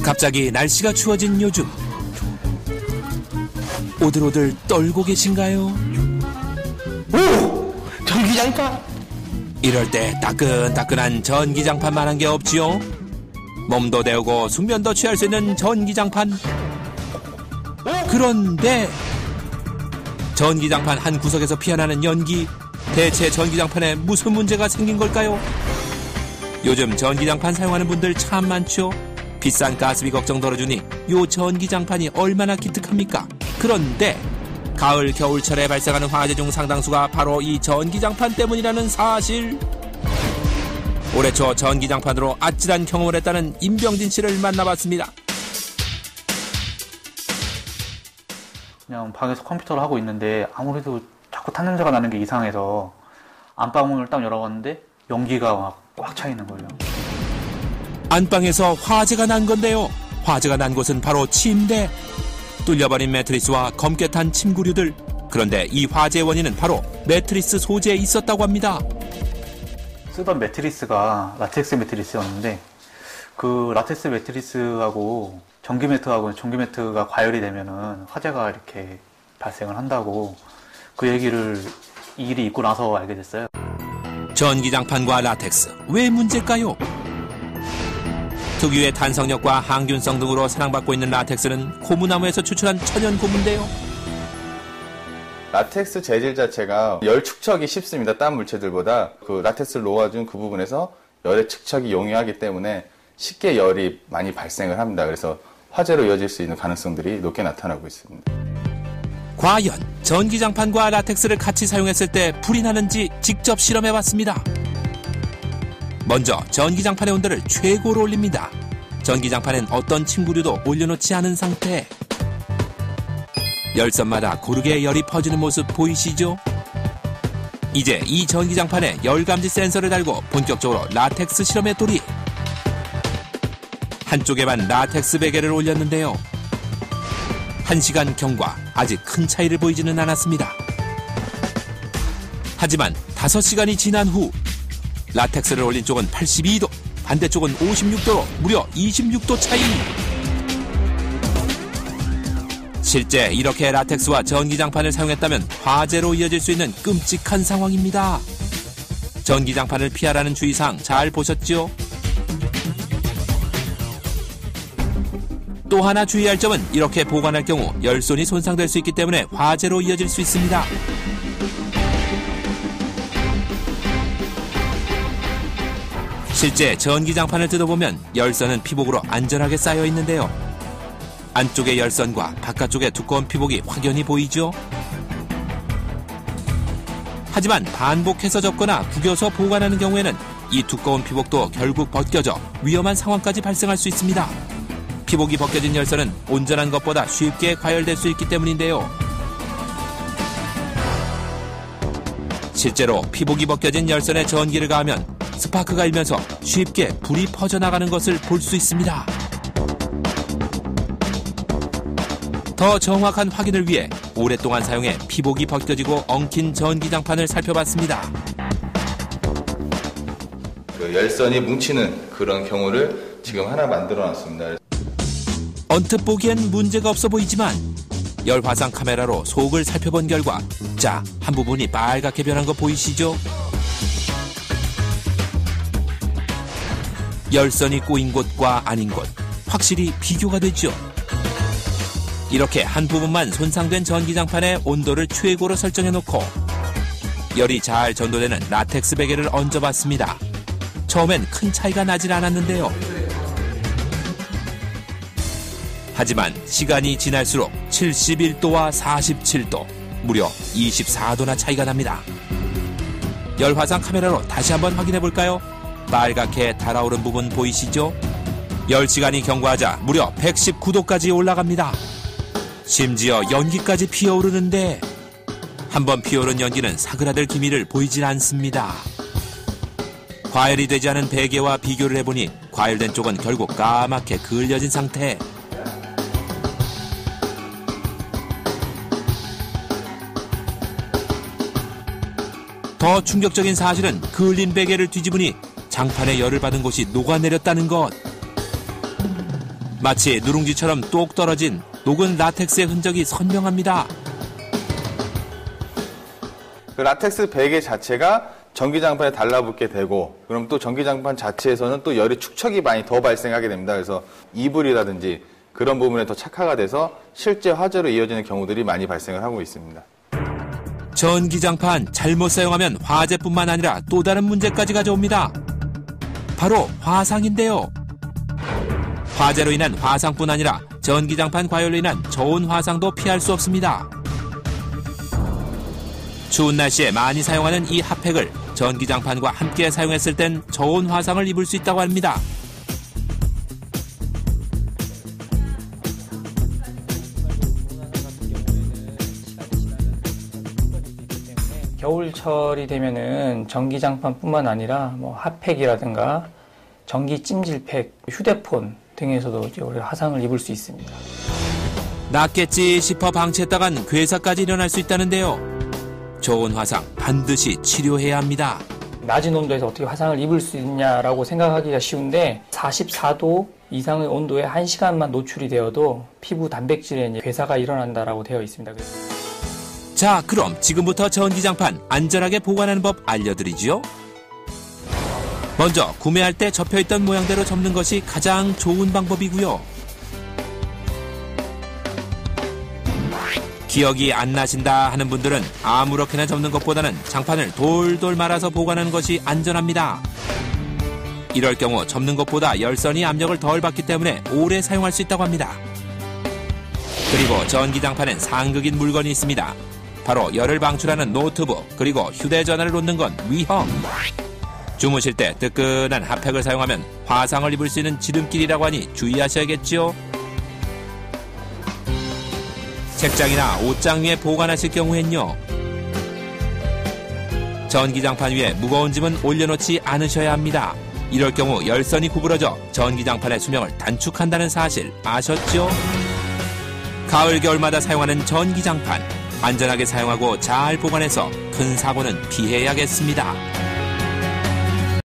갑자기 날씨가 추워진 요즘 오들오들 떨고 계신가요? 오! 전기장판! 이럴 때 따끈따끈한 전기장판만한 게 없지요. 몸도 데우고 숙면도 취할 수 있는 전기장판. 그런데 전기장판 한 구석에서 피어나는 연기, 대체 전기장판에 무슨 문제가 생긴 걸까요? 요즘 전기장판 사용하는 분들 참 많죠. 비싼 가스비 걱정 덜어주니 요 전기장판이 얼마나 기특합니까? 그런데 가을 겨울철에 발생하는 화재 중 상당수가 바로 이 전기장판 때문이라는 사실. 올해 초 전기장판으로 아찔한 경험을 했다는 임병진 씨를 만나봤습니다. 그냥 방에서 컴퓨터를 하고 있는데 아무래도 자꾸 탄 냄새가 나는 게 이상해서 안방문을 딱 열어봤는데 연기가 막 꽉 차 있는 거예요. 안방에서 화재가 난 건데요. 화재가 난 곳은 바로 침대. 뚫려버린 매트리스와 검게 탄 침구류들. 그런데 이 화재의 원인은 바로 매트리스 소재에 있었다고 합니다. 쓰던 매트리스가 라텍스 매트리스였는데 그 라텍스 매트리스하고 전기 매트가 과열이 되면은 화재가 이렇게 발생을 한다고 그 얘기를 이 일이 있고 나서 알게 됐어요. 전기장판과 라텍스 왜 문제일까요? 특유의 탄성력과 항균성 등으로 사랑받고 있는 라텍스는 고무나무에서 추출한 천연 고무인데요. 라텍스 재질 자체가 열 축적이 쉽습니다. 딴 물체들보다. 그 라텍스를 놓아준 그 부분에서 열의 축적이 용이하기 때문에 쉽게 열이 많이 발생을 합니다. 그래서 화재로 이어질 수 있는 가능성들이 높게 나타나고 있습니다. 과연 전기장판과 라텍스를 같이 사용했을 때 불이 나는지 직접 실험해봤습니다. 먼저 전기장판의 온도를 최고로 올립니다. 전기장판엔 어떤 침구류도 올려놓지 않은 상태. 열선마다 고르게 열이 퍼지는 모습 보이시죠? 이제 이 전기장판에 열감지 센서를 달고 본격적으로 라텍스 실험에 돌입. 한쪽에만 라텍스 베개를 올렸는데요. 1시간 경과 아직 큰 차이를 보이지는 않았습니다. 하지만 5시간이 지난 후 라텍스를 올린 쪽은 82도, 반대쪽은 56도로 무려 26도 차이. 실제 이렇게 라텍스와 전기장판을 사용했다면 화재로 이어질 수 있는 끔찍한 상황입니다. 전기장판을 피하라는 주의사항 잘 보셨죠? 또 하나 주의할 점은 이렇게 보관할 경우 열선이 손상될 수 있기 때문에 화재로 이어질 수 있습니다. 실제 전기장판을 뜯어보면 열선은 피복으로 안전하게 쌓여 있는데요. 안쪽의 열선과 바깥쪽의 두꺼운 피복이 확연히 보이죠? 하지만 반복해서 접거나 구겨서 보관하는 경우에는 이 두꺼운 피복도 결국 벗겨져 위험한 상황까지 발생할 수 있습니다. 피복이 벗겨진 열선은 온전한 것보다 쉽게 과열될 수 있기 때문인데요. 실제로 피복이 벗겨진 열선에 전기를 가하면 스파크가 일면서 쉽게 불이 퍼져나가는 것을 볼 수 있습니다. 더 정확한 확인을 위해 오랫동안 사용해 피복이 벗겨지고 엉킨 전기장판을 살펴봤습니다. 그 열선이 뭉치는 그런 경우를 지금 하나 만들어놨습니다. 언뜻 보기엔 문제가 없어 보이지만 열화상 카메라로 속을 살펴본 결과 자, 한 부분이 빨갛게 변한 거 보이시죠? 열선이 꼬인 곳과 아닌 곳 확실히 비교가 되죠. 이렇게 한 부분만 손상된 전기장판의 온도를 최고로 설정해놓고 열이 잘 전도되는 라텍스 베개를 얹어봤습니다. 처음엔 큰 차이가 나질 않았는데요. 하지만 시간이 지날수록 71도와 47도, 무려 24도나 차이가 납니다. 열화상 카메라로 다시 한번 확인해볼까요? 빨갛게 달아오른 부분 보이시죠? 10시간이 경과하자 무려 119도까지 올라갑니다. 심지어 연기까지 피어오르는데 한번 피어오른 연기는 사그라들 기미를 보이질 않습니다. 과열이 되지 않은 베개와 비교를 해보니 과열된 쪽은 결국 까맣게 그을려진 상태. 더 충격적인 사실은 그을린 베개를 뒤집으니 장판에 열을 받은 곳이 녹아내렸다는 것. 마치 누룽지처럼 똑 떨어진 녹은 라텍스의 흔적이 선명합니다. 그 라텍스 베개 자체가 전기장판에 달라붙게 되고, 그럼 또 전기장판 자체에서는 또 열의 축척이 많이 더 발생하게 됩니다. 그래서 이불이라든지 그런 부분에 더 착화가 돼서 실제 화재로 이어지는 경우들이 많이 발생을 하고 있습니다. 전기장판 잘못 사용하면 화재뿐만 아니라 또 다른 문제까지 가져옵니다. 바로 화상인데요. 화재로 인한 화상뿐 아니라 전기장판 과열로 인한 저온 화상도 피할 수 없습니다. 추운 날씨에 많이 사용하는 이 핫팩을 전기장판과 함께 사용했을 땐 저온 화상을 입을 수 있다고 합니다. 겨울철이 되면은 전기장판뿐만 아니라 핫팩이라든가 전기 찜질팩, 휴대폰 등에서도 이제 우리가 화상을 입을 수 있습니다. 낫겠지 싶어 방치했다간 괴사까지 일어날 수 있다는데요. 저온 화상 반드시 치료해야 합니다. 낮은 온도에서 어떻게 화상을 입을 수 있냐라고 생각하기가 쉬운데 44도 이상의 온도에 1시간만 노출이 되어도 피부 단백질에 이제 괴사가 일어난다라고 되어 있습니다. 자, 그럼 지금부터 전기장판 안전하게 보관하는 법 알려드리죠. 먼저 구매할 때 접혀있던 모양대로 접는 것이 가장 좋은 방법이고요. 기억이 안 나신다 하는 분들은 아무렇게나 접는 것보다는 장판을 돌돌 말아서 보관하는 것이 안전합니다. 이럴 경우 접는 것보다 열선이 압력을 덜 받기 때문에 오래 사용할 수 있다고 합니다. 그리고 전기장판엔 상극인 물건이 있습니다. 바로 열을 방출하는 노트북, 그리고 휴대전화를 놓는 건 위험. 주무실 때 뜨끈한 핫팩을 사용하면 화상을 입을 수 있는 지름길이라고 하니 주의하셔야겠죠. 책장이나 옷장 위에 보관하실 경우엔요. 전기장판 위에 무거운 짐은 올려놓지 않으셔야 합니다. 이럴 경우 열선이 구부러져 전기장판의 수명을 단축한다는 사실 아셨죠? 가을 겨울마다 사용하는 전기장판 안전하게 사용하고 잘 보관해서 큰 사고는 피해야겠습니다.